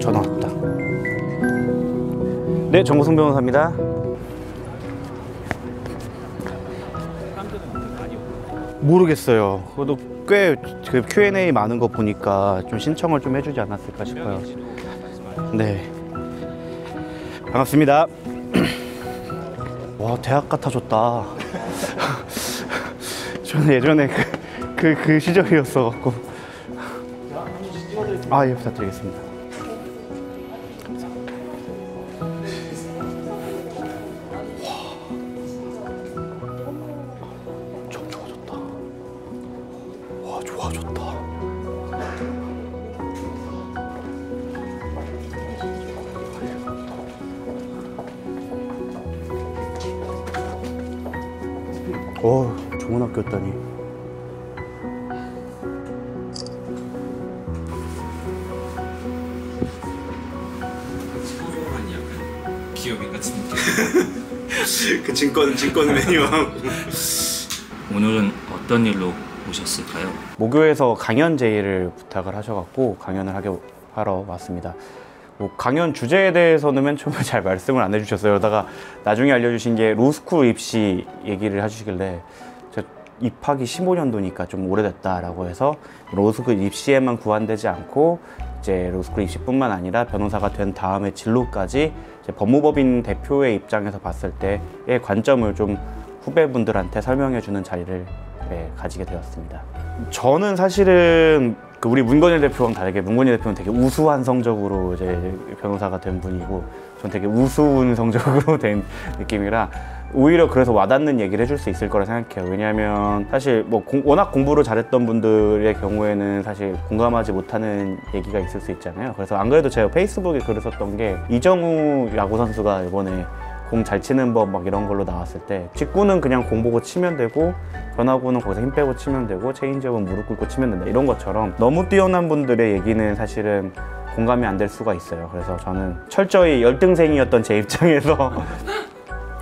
전화 왔다. 네, 정우승 변호사입니다. 모르겠어요. 그래도 꽤 그 Q&A 많은 거 보니까 좀 신청을 좀 해주지 않았을까 싶어요. 네, 반갑습니다. 와, 대학 같아졌다. 저는 예전에 그 시절이었어갖고. 아, 예, 부탁드리겠습니다. 좀 좋아졌다. 와, 좋아졌다. 좋은 학교였다니. 기업인 같은 느낌. 그 증권 메뉴하고. 오늘은 어떤 일로 오셨을까요? 모교에서 강연 제의를 부탁을 하셔갖고 강연을 하러 왔습니다. 강연 주제에 대해서는 맨 처음에 잘 말씀을 안 해주셨어요. 그러다가 나중에 알려주신 게 로스쿨 입시 얘기를 해주시길래 제가 입학이 15년도니까 좀 오래됐다라고 해서 로스쿨 입시에만 구한되지 않고 이제 로스쿨 입시뿐만 아니라 변호사가 된 다음에 진로까지 이제 법무법인 대표의 입장에서 봤을 때의 관점을 좀 후배분들한테 설명해주는 자리를 가지게 되었습니다. 저는 사실은 우리 문건일 대표랑 다르게 문건일 대표는 되게 우수한 성적으로 이제 변호사가 된 분이고 저는 되게 우스운 성적으로 된 느낌이라 오히려 그래서 와닿는 얘기를 해줄 수 있을 거라 생각해요. 왜냐하면 사실 워낙 공부를 잘했던 분들의 경우에는 사실 공감하지 못하는 얘기가 있을 수 있잖아요. 그래서 안 그래도 제가 페이스북에 글을 썼던 게 이정우 야구 선수가 이번에 공 잘 치는 법 막 이런 걸로 나왔을 때 직구는 그냥 공 보고 치면 되고 변화구는 거기서 힘 빼고 치면 되고 체인지업은 무릎 꿇고 치면 된다, 이런 것처럼 너무 뛰어난 분들의 얘기는 사실은 공감이 안 될 수가 있어요. 그래서 저는 철저히 열등생이었던 제 입장에서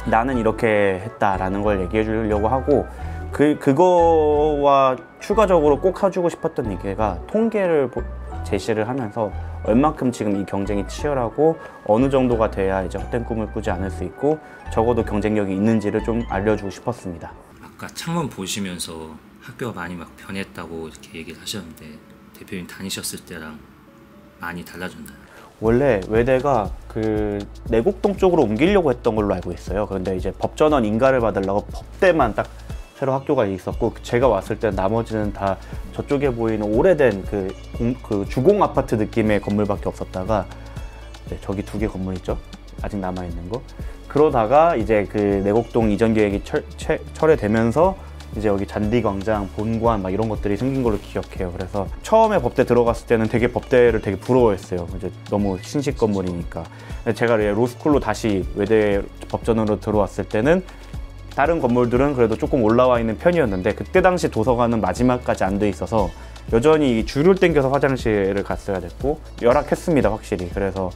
나는 이렇게 했다라는 걸 얘기해 주려고 하고 그거와 추가적으로 꼭 해주고 싶었던 얘기가 통계를 제시를 하면서 얼만큼 지금 이 경쟁이 치열하고 어느 정도가 돼야 이제 헛된 꿈을 꾸지 않을 수 있고 적어도 경쟁력이 있는지를 좀 알려주고 싶었습니다. 아까 창문 보시면서 학교가 많이 막 변했다고 이렇게 얘기를 하셨는데 대표님 다니셨을 때랑 많이 달라졌나요? 원래 외대가 내곡동 쪽으로 옮기려고 했던 걸로 알고 있어요. 그런데 이제 법전원 인가를 받으려고 법대만 딱 새로 학교가 있었고 제가 왔을 때 나머지는 다 저쪽에 보이는 오래된 그 주공 아파트 느낌의 건물밖에 없었다가 저기 2개 건물 있죠? 아직 남아있는 거. 그러다가 이제 내곡동 이전 계획이 철회되면서 이제 여기 잔디광장, 본관 막 이런 것들이 생긴 걸로 기억해요. 그래서 처음에 법대 들어갔을 때는 되게 법대를 되게 부러워했어요. 이제 너무 신식 건물이니까. 제가 로스쿨로 다시 외대 법전으로 들어왔을 때는 다른 건물들은 그래도 조금 올라와 있는 편이었는데 그때 당시 도서관은 마지막까지 안 돼 있어서 여전히 줄을 당겨서 화장실을 갔어야 됐고 열악했습니다, 확실히. 그래서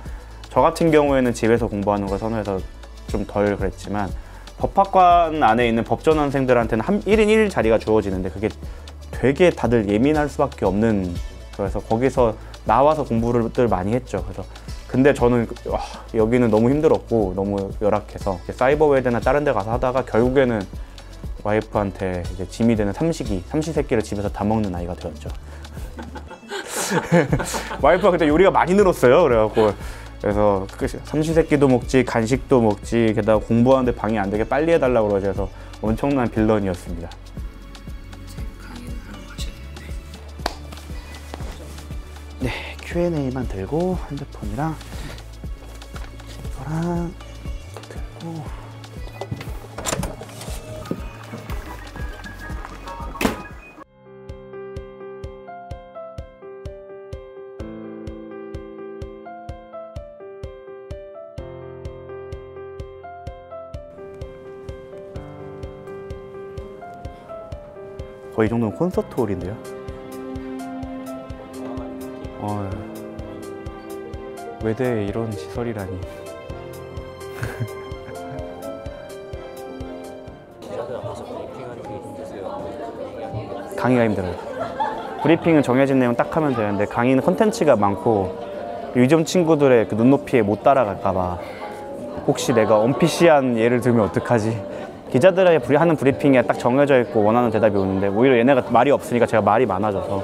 저 같은 경우에는 집에서 공부하는 걸 선호해서 좀 덜 그랬지만 법학관 안에 있는 법전원생들한테는 1인 1 자리가 주어지는데 그게 되게 다들 예민할 수밖에 없는, 그래서 거기서 나와서 공부를 많이 했죠. 그래서 근데 저는 여기는 너무 힘들었고 너무 열악해서 사이버웨드나 다른 데 가서 하다가 결국에는 와이프한테 이제 짐이 되는 삼시세끼를 집에서 다 먹는 아이가 되었죠. 와이프가 그때 요리가 많이 늘었어요. 그래서 삼시세끼도 먹지 간식도 먹지 게다가 공부하는데 방해 안 되게 빨리 해달라고 그러셔서 엄청난 빌런이었습니다. 강의는 하러 가셔야 되는데. 네, Q&A만 들고 핸드폰이랑 이거랑 들고 거의 이 정도면 콘서트 홀인데요. 외대에 이런 시설이라니. 강의가 힘들어요. 브리핑은 정해진 내용 딱 하면 되는데 강의는 컨텐츠가 많고 요즘 친구들의 그 눈높이에 못 따라갈까봐 혹시 내가 언피시한 예를 들면 어떡하지? 기자들의 하는 브리핑에 딱 정해져 있고 원하는 대답이 오는데 오히려 얘네가 말이 없으니까 제가 말이 많아져서.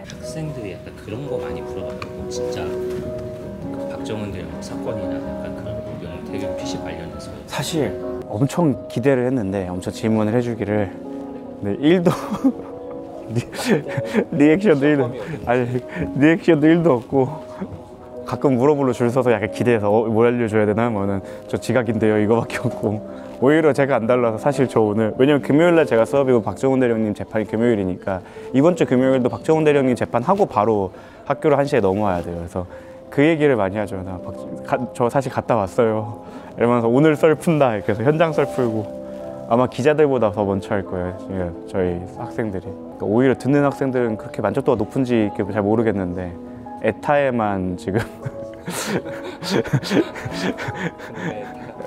학생들이 약간 그런 거 많이 물어봤고 진짜 그 박정훈 대령 사건이나 약간 그런 명태균 피시 관련해서 사실 엄청 기대를 했는데 엄청 질문을 해주기를 근데 1도 리액션도 1도 아니 리액션도 1도 없고 가끔 물어보러 줄 서서 약간 기대해서 뭘 알려줘야 되나 하면은 저 지각인데요 이거밖에 없고 오히려 제가 안 달라서 사실 저 오늘 왜냐면 금요일날 제가 수업이고 박정훈 대령님 재판이 금요일이니까 이번 주 금요일도 박정훈 대령님 재판하고 바로 학교를 1시에 넘어와야 돼요. 그래서 그 얘기를 많이 하죠. 저 사실 갔다 왔어요 이러면서 오늘 썰 푼다 이렇게 해서 현장 썰 풀고 아마 기자들보다 더 먼저 할 거예요 저희 학생들이. 그러니까 오히려 듣는 학생들은 그렇게 만족도가 높은지 잘 모르겠는데 에타에만 지금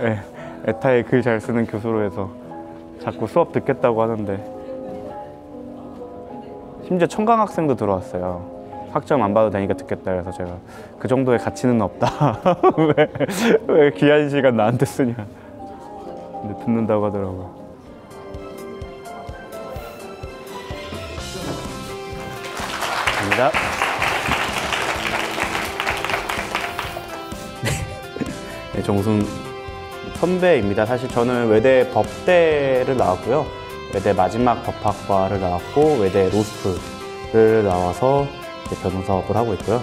네, 에타에 글 잘 쓰는 교수로 해서 자꾸 수업 듣겠다고 하는데 심지어 청강 학생도 들어왔어요. 학점 안 봐도 되니까 듣겠다 그래서 제가 그 정도의 가치는 없다. 왜 귀한 시간 나한테 쓰냐. 근데 듣는다고 하더라고요. 감사합니다. 네, 정순 선배입니다. 사실 저는 외대 법대를 나왔고요. 외대 마지막 법학과를 나왔고 외대 로스쿨을 나와서 변호사업을 하고 있고요.